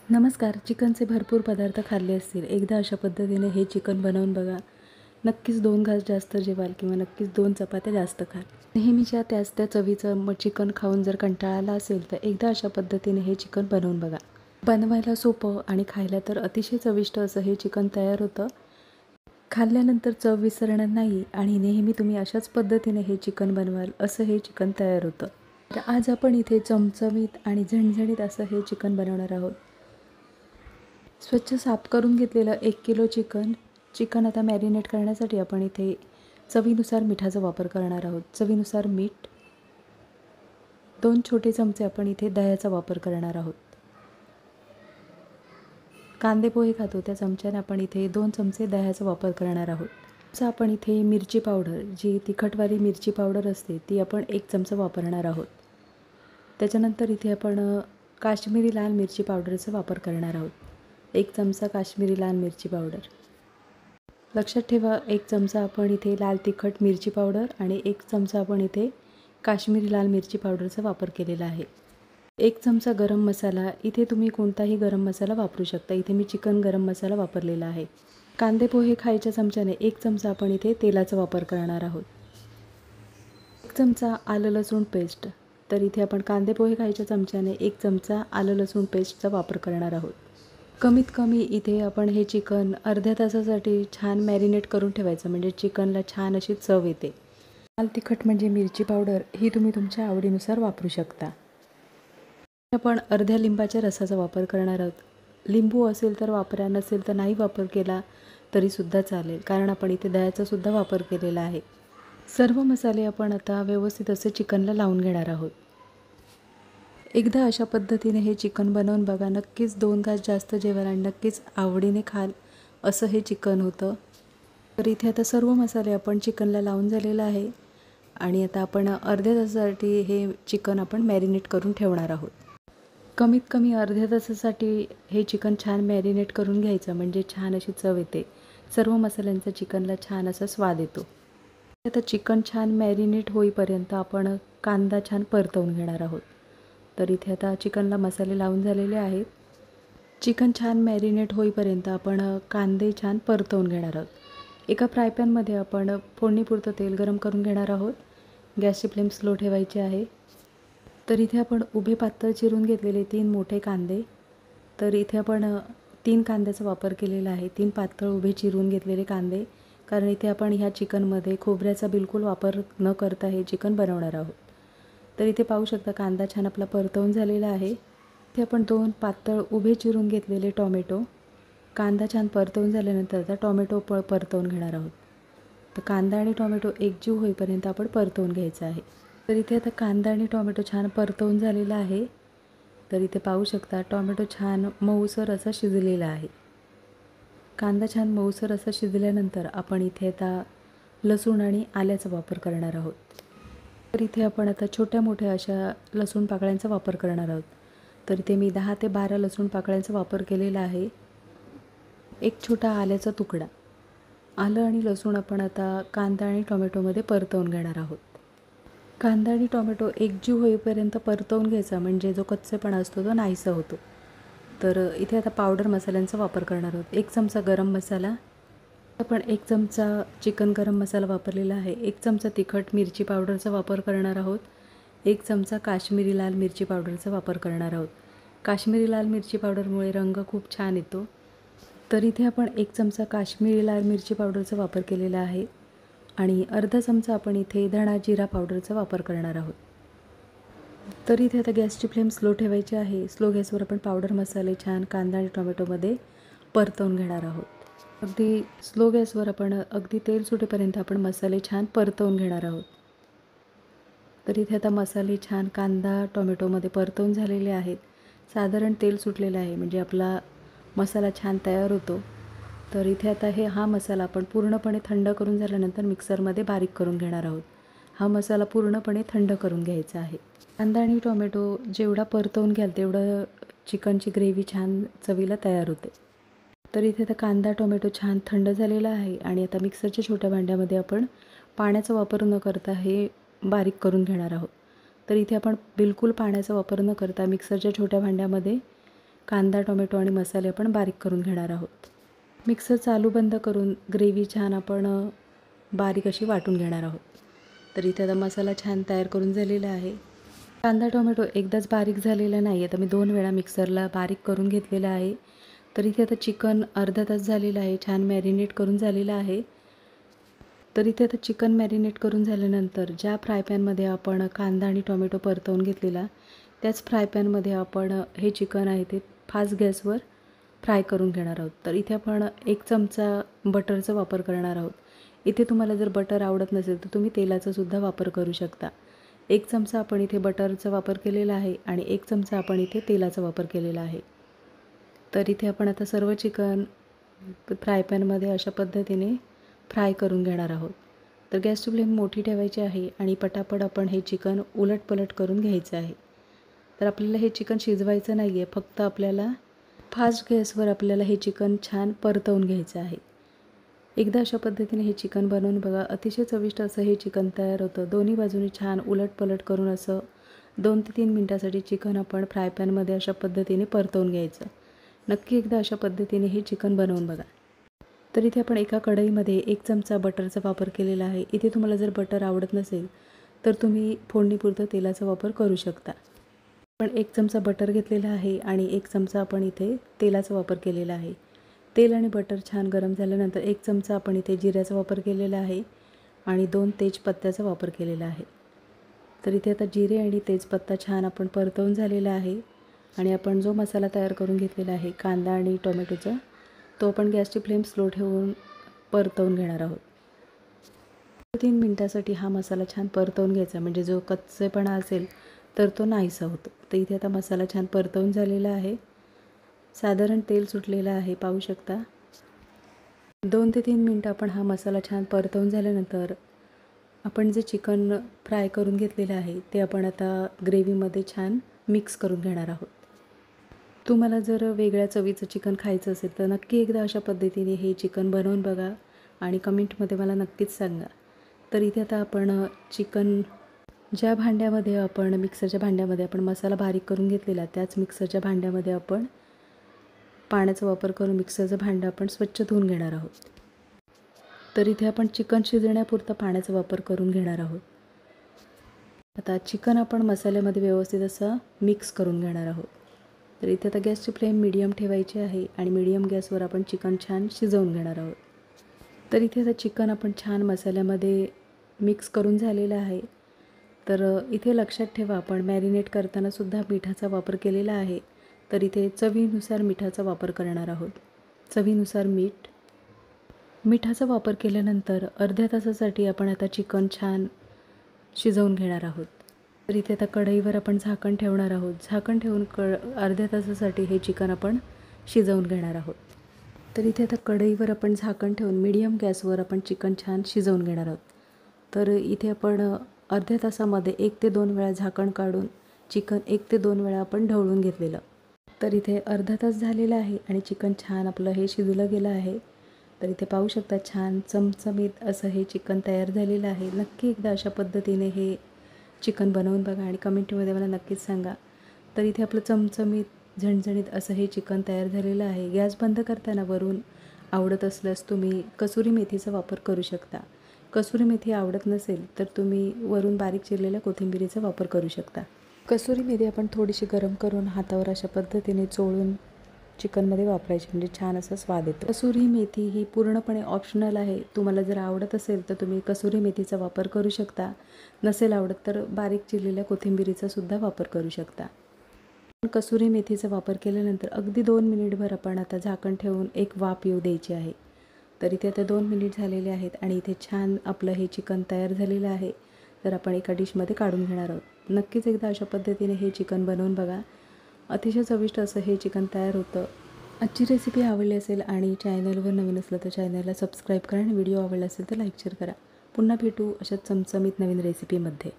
नमस्कार. चिकनचे भरपूर पदार्थ खाल्ले असतील. एकदा अशा पद्धतीने हे चिकन बनवून बघा. नक्कीच 2 घास जास्त जेवाल किंवा नक्कीच 2 चपात्या जास्त खाल. नेहमीच्या त्याच त्या चवीचं चिकन खाऊन जर कंटाळा आला असेल तर एकदा अशा पद्धतीने हे चिकन बनवून बघा. बनवायला सोपं आणि खायला तर अतिशय चविष्ट असं हे चिकन तयार होतं. खाल्ल्यानंतर चव विसरणार नाही आणि नेहमी तुम्ही अशाच पद्धतीने हे चिकन बनवाल असं हे चिकन तयार होतं. तर आज आपण इथे चमचमीत आणि झणझणीत असं हे चिकन बनवणार आहोत. स्वच्छ साफ करून घेतलेलं 1 किलो चिकन आता मॅरिनेट करण्यासाठी आपण इथे चवीनुसार मिठाचा वापर करणार आहोत. चवीनुसार मीठ, 2 छोटे चमचे आपण इथे दह्याचा वापर करणार आहोत. कांदे पोहे खातो त्या चमच्याने आपण इथे 2 चमचे दह्याचा वापर करणार आहोत. आपण इथे मिरची पावडर, जी तिखटवाली मिरची पावडर असते ती आपण 1 चमचा वापरणार आहोत. त्याच्यानंतर इथे आपण काश्मीरी लाल मिरची पावडरचा वापर करणार आहोत. 1 चमचा काश्मीरी लाल मिरची पावडर. लक्षात ठेवा, 1 चमचा आपण इथे लाल तिखट मिरची पावडर आणि 1 चमचा आपण इथे काश्मीरी लाल मिरची पावडरचा वापर केलेला आहे. 1 चमचा गरम मसाला. इथे तुम्ही कोणताही गरम मसाला वापरू शकता. इथे मी चिकन गरम मसाला वापरलेला आहे. कांदे पोहे खायच्या चमच्याने 1 चमचा आपण इथे तेलाचा वापर करणार आहोत. 1 चमचा आलं लसूण पेस्ट. तर इथे आपण कांदे पोहे खायच्या चमच्याने 1 चमचा आलं लसूण पेस्टचा वापर करणार आहोत. कमीत कमी इथे आपण हे चिकन अर्ध्या तासासाठी छान मॅरिनेट करून ठेवायचं, म्हणजे चिकनला छान अशी चव येते. लाल तिखट म्हणजे मिरची पावडर ही तुम्ही तुमच्या आवडीनुसार वापरू शकता. आपण अर्ध्या लिंबाच्या रसाचा वापर करणार आहोत. लिंबू असेल तर वापरा, नसेल तर नाही वापर केला तरीसुद्धा चालेल, कारण आपण इथे दह्याचा सुद्धा वापर केलेला आहे. सर्व मसाले आपण आता व्यवस्थित असे चिकनला लावून घेणार आहोत. एकदा अशा पद्धतीने हे चिकन बनवून बघा. नक्कीच 2 घास जास्त जेवाल आणि नक्कीच आवडीने खाल असं हे चिकन होतं. तर इथे आता सर्व मसाले आपण चिकनला लावून झालेला आहे आणि आता आपण अर्ध्या तासासाठी हे चिकन आपण मॅरिनेट करून ठेवणार आहोत. कमीत कमी अर्ध्या तासासाठी हे चिकन छान मॅरिनेट करून घ्यायचं, म्हणजे छान अशी चव येते. सर्व मसाल्यांचा चिकनला छान असा स्वाद येतो. आता चिकन छान मॅरिनेट होईपर्यंत आपण कांदा छान परतवून घेणार आहोत. तर इथे आता चिकनला मसाले लावून झालेले आहेत. चिकन छान मॅरिनेट होईपर्यंत आपण कांदे छान परतवून घेणार आहोत. एका फ्रायपॅनमध्ये आपण फोडणीपुरतं तेल गरम करून घेणार आहोत. गॅसची फ्लेम स्लो ठेवायची आहे. तर इथे आपण उभे पातळ चिरून घेतलेले 3 मोठे कांदे. तर इथे आपण 3 कांद्याचा वापर केलेला आहे. 3 पातळ उभे चिरून घेतलेले कांदे, कारण इथे आपण ह्या चिकनमध्ये खोबऱ्याचा बिलकुल वापर न करता हे चिकन बनवणार आहोत. तर इथे पाहू शकता कांदा छान आपला परतवून झालेला आहे. इथे आपण 2 पातळ उभे चिरून घेतलेले टोमॅटो. कांदा छान परतवून झाल्यानंतर आता टोमॅटो परतवून घेणार आहोत. तर कांदा आणि टोमॅटो एकजीव होईपर्यंत आपण परतवून घ्यायचं आहे. तर इथे आता कांदा आणि टोमॅटो छान परतवून झालेला आहे. तर इथे पाहू शकता टोमॅटो छान मऊसर असा शिजलेला आहे. कांदा छान मऊसर असा शिजल्यानंतर आपण इथे आता लसूण आणि आल्याचा वापर करणार आहोत. तर इथे आपण आता छोट्या मोठ्या अशा लसूण पाकळ्यांचा वापर करणार आहोत. तर इथे मी 10 ते 12 लसूण पाकळ्यांचा वापर केलेला आहे. 1 छोटा आल्याचा तुकडा. आलं आणि लसूण आपण आता कांदा आणि टोमॅटोमध्ये परतवून घेणार आहोत. कांदा आणि टोमॅटो एकजीव होईपर्यंत परतवून घ्यायचा, म्हणजे जो कच्चेपणा असतो तो नाहीसा होतो. तर इथे आता पावडर मसाल्यांचा वापर करणार आहोत. 1 चमचा गरम मसाला. आपण 1 चमचा चिकन गरम मसाला वापरलेला आहे. 1 चमचा तिखट मिरची पावडरचा वापर करणार आहोत. 1 चमचा काश्मीरी लाल मिरची पावडरचा वापर करणार आहोत. काश्मीरी लाल मिरची पावडरमुळे रंग खूप छान येतो. तर इथे आपण 1 चमचा काश्मीरी लाल मिरची पावडरचा वापर केलेला आहे आणि अर्धा चमचा आपण इथे धणा जिरा पावडरचा वापर करणार आहोत. तर इथे आता गॅसची फ्लेम स्लो ठेवायची आहे. स्लो गॅसवर आपण पावडर मसाले छान कांदा आणि टोमॅटोमध्ये परतवून घेणार आहोत. अगदी स्लो गॅसवर आपण अगदी तेल सुटेपर्यंत आपण मसाले छान परतवून घेणार आहोत. तर इथे आता मसाले छान कांदा टोमॅटोमध्ये परतवून झालेले आहेत. साधारण तेल सुटलेलं आहे, म्हणजे आपला मसाला छान तयार होतो. तर इथे आता हा मसाला आपण पूर्णपणे थंड करून झाल्यानंतर मिक्सरमध्ये बारीक करून घेणार आहोत. हा मसाला पूर्णपणे थंड करून घ्यायचा आहे. कांदा आणि टोमॅटो जेवढा परतवून घ्याल तेवढं चिकनची ग्रेव्ही छान चवीला तयार होते. तर इथे आता कांदा टोमॅटो छान थंड झालेला आहे आणि आता मिक्सरच्या छोट्या भांड्यामध्ये आपण पाण्याचा वापर न करता हे बारीक करून घेणार आहोत. तर इथे आपण बिलकुल पाण्याचा वापर न करता मिक्सरच्या छोट्या भांड्यामध्ये कांदा, टोमॅटो आणि मसाले आपण बारीक करून घेणार आहोत. मिक्सर चालू बंद करून ग्रेव्ही छान आपण बारीक अशी वाटून घेणार आहोत. तर इथे आता मसाला छान तयार करून झालेला आहे. कांदा, टोमॅटो एकदाच बारीक झालेला नाही आहे, तर मी 2 वेळा मिक्सरला बारीक करून घेतलेला आहे. तर इथे आता चिकन अर्धा तास झालेलं आहे, छान मॅरिनेट करून झालेलं आहे. तर इथे आता चिकन मॅरिनेट करून झाल्यानंतर ज्या फ्राय पॅनमध्ये आपण कांदा आणि टोमॅटो परतवून घेतलेला, त्याच फ्राय पॅनमध्ये आपण हे चिकन आहे ते फास्ट गॅसवर फ्राय करून घेणार आहोत. तर इथे आपण 1 चमचा बटरचा वापर करणार आहोत. इथे तुम्हाला जर बटर आवडत नसेल तर तुम्ही तेलाचा सुद्धा वापर करू शकता. 1 चमचा आपण इथे बटरचा वापर केलेला आहे आणि 1 चमचा आपण इथे तेलाचा वापर केलेला आहे. तर इथे आपण आता सर्व चिकन फ्राय पॅनमध्ये अशा पद्धतीने फ्राय करून घेणार आहोत. तर गॅसची फ्लेम मोठी ठेवायची आहे आणि पटापट आपण हे चिकन उलटपलट करून घ्यायचं आहे. तर आपल्याला हे चिकन शिजवायचं नाही आहे, फक्त आपल्याला फास्ट गॅसवर आपल्याला हे चिकन छान परतवून घ्यायचं आहे. एकदा अशा पद्धतीने हे चिकन बनवून बघा, अतिशय चविष्ट असं हे चिकन तयार होतं. दोन्ही बाजूनी छान उलटपलट करून असं 2 ते 3 मिनटासाठी चिकन आपण फ्राय पॅनमध्ये अशा पद्धतीने परतवून घ्यायचं. नक्की एकदा अशा पद्धतीने हे चिकन बनवून बघा. तर इथे आपण एका कढईमध्ये 1 चमचा बटरचा वापर केलेला आहे. इथे तुम्हाला जर बटर आवडत नसेल तर तुम्ही फोडणीपुरतं तेलाचा वापर करू शकता. पण 1 चमचा बटर घेतलेला आहे आणि 1 चमचा आपण इथे तेलाचा वापर केलेला आहे. तेल आणि बटर छान गरम झाल्यानंतर 1 चमचा आपण इथे जिऱ्याचा वापर केलेला आहे आणि 2 तेजपत्त्याचा वापर केलेला आहे. तर इथे आता जिरे आणि तेजपत्ता छान आपण परतवून झालेला आहे आणि आपण जो मसाला तयार करून घेतलेला आहे कांदा आणि टोमॅटोचा, तो आपण गॅसची फ्लेम स्लो ठेवून परतवून घेणार आहोत. 3 मिनटासाठी हा मसाला छान परतवून घ्यायचा, म्हणजे जो कच्चेपणा असेल तर तो नाहीसा होतो. तर इथे आता मसाला छान परतवून झालेला आहे. साधारण तेल सुटलेलं आहे, पाहू शकता. 2 ते 3 मिनटं आपण हा मसाला छान परतवून झाल्यानंतर आपण जे चिकन फ्राय करून घेतलेलं आहे ते आपण आता ग्रेव्हीमध्ये छान मिक्स करून घेणार आहोत. तुम्हाला जर वेगळ्या चवीचं चिकन खायचं असेल तर नक्की एकदा अशा पद्धतीने हे चिकन बनवून बघा आणि कमेंटमध्ये मला नक्कीच सांगा. तर इथे आता आपण चिकन ज्या भांड्यामध्ये आपण मिक्सरच्या भांड्यामध्ये आपण मसाला बारीक करून घेतलेला, त्याच मिक्सरच्या भांड्यामध्ये आपण पाण्याचा वापर करून मिक्सरचं भांडं आपण स्वच्छ धुवून घेणार आहोत. तर इथे आपण चिकन शिजण्यापुरता पाण्याचा वापर करून घेणार आहोत. आता चिकन आपण मसाल्यामध्ये व्यवस्थित असं मिक्स करून घेणार आहोत. तर इथे आता गॅसची फ्लेम मीडियम ठेवायची आहे आणि मीडियम गॅसवर आपण चिकन छान शिजवून घेणार आहोत. तर इथे आता चिकन आपण छान मसाल्यामध्ये मिक्स करून झालेलं आहे. तर इथे लक्षात ठेवा, आपण मॅरिनेट करताना सुद्धा मिठाचा वापर केलेला आहे. तर इथे चवीनुसार मिठाचा वापर करणार आहोत. चवीनुसार मिठाचा वापर केल्यानंतर अर्ध्या तासासाठी आपण आता चिकन छान शिजवून घेणार आहोत. तर इथे आता कढईवर आपण झाकण ठेवणार आहोत. झाकण ठेवून अर्ध्या तासासाठी हे चिकन आपण शिजवून घेणार आहोत. तर इथे आता कढईवर आपण झाकण ठेवून मीडियम गॅसवर आपण चिकन छान शिजवून घेणार आहोत. तर इथे आपण अर्ध्या तासामध्ये 1 ते 2 वेळा झाकण काढून चिकन 1 ते 2 वेळा आपण ढवळून घेतलेलं. तर इथे अर्धा तास झालेला आहे आणि चिकन छान आपलं हे शिजलं गेलं आहे. तर इथे पाहू शकता छान चमचमीत असं हे चिकन तयार झालेलं आहे. नक्की एकदा अशा पद्धतीने हे चिकन बनवून बघा आणि कमेंटमध्ये मला नक्कीच सांगा. तर इथे आपलं चमचमीत झणझणीत असं हे चिकन तयार झालेलं आहे. गॅस बंद करताना वरून आवडत असल्यास तुम्ही कसुरी मेथीचा वापर करू शकता. कसुरी मेथी आवडत नसेल तर तुम्ही वरून बारीक चिरलेल्या कोथिंबिरीचा वापर करू शकता. कसुरी मेथी आपण थोडीशी गरम करून हातावर अशा पद्धतीने चोळून चिकनमध्ये वापरायची, म्हणजे छान असा स्वाद येतो. कसुरी मेथी ही पूर्णपणे ऑप्शनल आहे. तुम्हाला जर आवडत असेल तर तुम्ही कसुरी मेथीचा वापर करू शकता. नसेल आवडत तर बारीक चिरलेल्या कोथिंबिरीचा सुद्धा वापर करू शकता. कसुरी मेथीचा वापर केल्यानंतर अगदी 2 मिनिटभर आपण आता झाकण ठेवून एक वाफ येऊ द्यायची आहे. तर इथे आता 2 मिनिट झालेले आहेत आणि इथे छान आपलं हे चिकन तयार झालेलं आहे. तर आपण एका डिशमध्ये काढून घेणार आहोत. नक्कीच एकदा अशा पद्धतीने हे चिकन बनवून बघा. अतिशय चविष्ट असं हे चिकन तयार होतं. आजची रेसिपी आवडली असेल आणि चॅनलवर नवीन असलं तर चॅनलला सबस्क्राईब करा आणि व्हिडिओ आवडला असेल तर लाईक शेअर करा. पुन्हा भेटू अशा चमचमीत नवीन रेसिपीमध्ये.